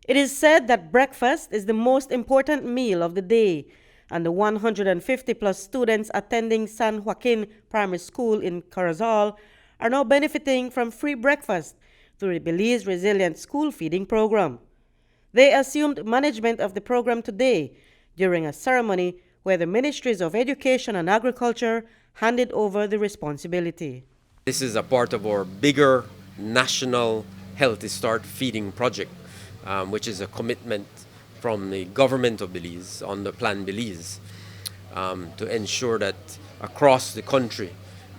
It is said that breakfast is the most important meal of the day, and the 150 plus students attending San Joaquin Primary School in Corozal are now benefiting from free breakfast through the Belize Resilient School Feeding Program. They assumed management of the program today during a ceremony where the Ministries of Education and Agriculture handed over the responsibility. This is a part of our bigger national Healthy Start feeding project, which is a commitment from the government of Belize on the Plan Belize to ensure that across the country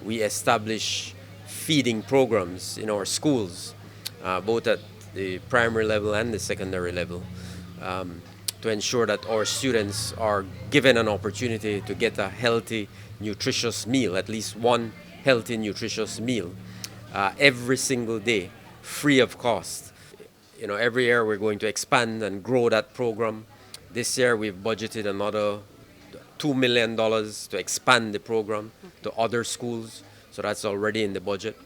we establish feeding programs in our schools, both at the primary level and the secondary level, to ensure that our students are given an opportunity to get a healthy, nutritious meal, at least one healthy, nutritious meal every single day, free of cost. Every year we're going to expand and grow that program. This year we've budgeted another $2 million to expand the program to other schools, so that's already in the budget.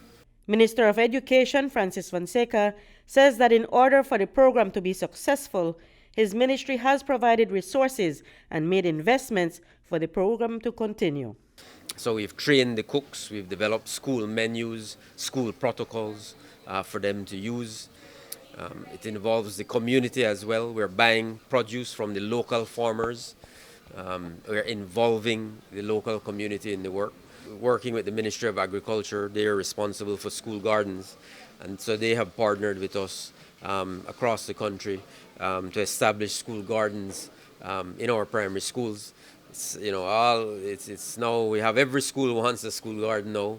Minister of Education Francis Fonseca says that in order for the program to be successful, his ministry has provided resources and made investments for the program to continue. So we've trained the cooks, we've developed school menus, school protocols for them to use. It involves the community as well. We're buying produce from the local farmers. We're involving the local community in the work. Working with the Ministry of Agriculture, they are responsible for school gardens, and so they have partnered with us across the country to establish school gardens in our primary schools. It's now we have every school wants a school garden now,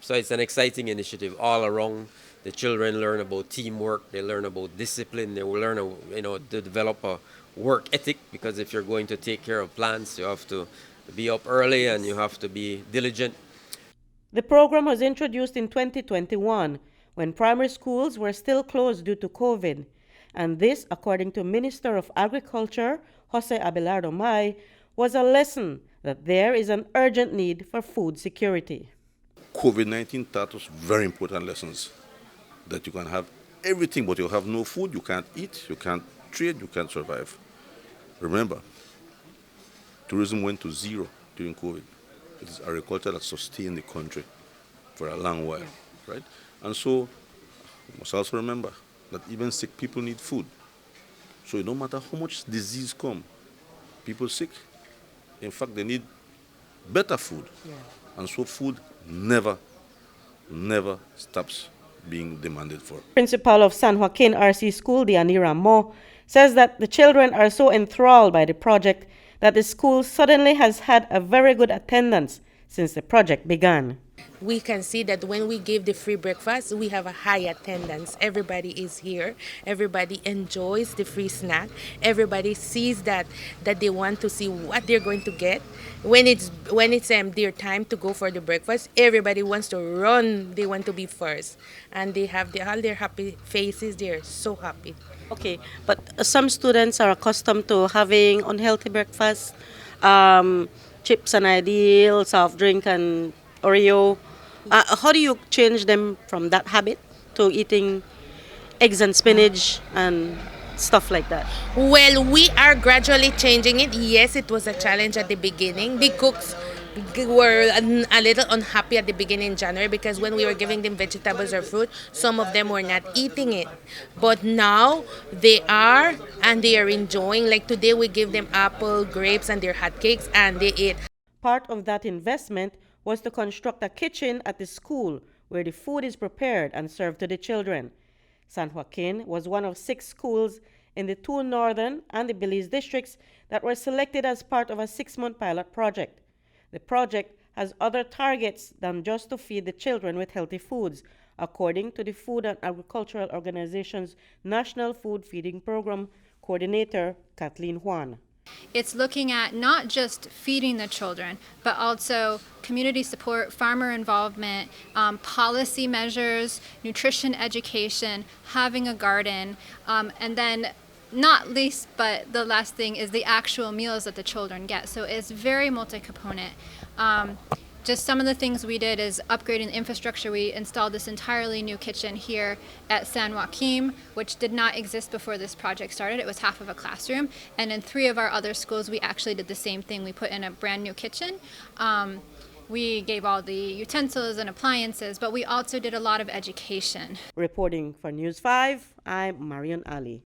so it's an exciting initiative all around. The children learn about teamwork, they learn about discipline, they will learn to develop a work ethic, because if you're going to take care of plants, you have to be up early and you have to be diligent. The program was introduced in 2021 when primary schools were still closed due to COVID, and this, according to Minister of Agriculture Jose Abelardo May, was a lesson that there is an urgent need for food security. COVID-19 taught us very important lessons, that you can have everything, but you have no food, you can't eat, you can't trade, you can't survive. Remember, tourism went to zero during COVID. It is agriculture that sustained the country for a long while, right? And so, you must also remember that even sick people need food. So no matter how much disease come, people sick. In fact, they need better food. Yeah. And so food never stops being demanded for. Principal of San Joaquin RC School, Dianira Mo, says that the children are so enthralled by the project that the school suddenly has had a very good attendance since the project began. We can see that when we give the free breakfast, we have a high attendance. Everybody is here. Everybody enjoys the free snack. Everybody sees that they want to see what they're going to get. When it's their time to go for the breakfast, everybody wants to run. They want to be first, and they have all their happy faces. They're so happy. Okay, but some students are accustomed to having unhealthy breakfast, chips and ideal, soft drink and Oreo. How do you change them from that habit to eating eggs and spinach and stuff like that? Well, we are gradually changing it. Yes, it was a challenge at the beginning. The cooks were a little unhappy at the beginning in January, because when we were giving them vegetables or fruit, some of them were not eating it. But now they are, and they are enjoying. Like today we give them apple, grapes, and their hot cakes, and they eat. Part of that investment was to construct a kitchen at the school where the food is prepared and served to the children. San Joaquin was one of 6 schools in the 2 northern and the Belize districts that were selected as part of a 6-month pilot project. The project has other targets than just to feed the children with healthy foods, according to the Food and Agricultural Organization's National Food Feeding Program Coordinator, Kathleen Juan. It's looking at not just feeding the children, but also community support, farmer involvement, policy measures, nutrition education, having a garden, and then not least, but the last thing is the actual meals that the children get. So it's very multi-component. Just some of the things we did is upgrading the infrastructure. We installed this entirely new kitchen here at San Joaquin, which did not exist before this project started. It was half of a classroom. And in 3 of our other schools, we actually did the same thing. We put in a brand new kitchen. We gave all the utensils and appliances, but we also did a lot of education. Reporting for News 5, I'm Marion Ali.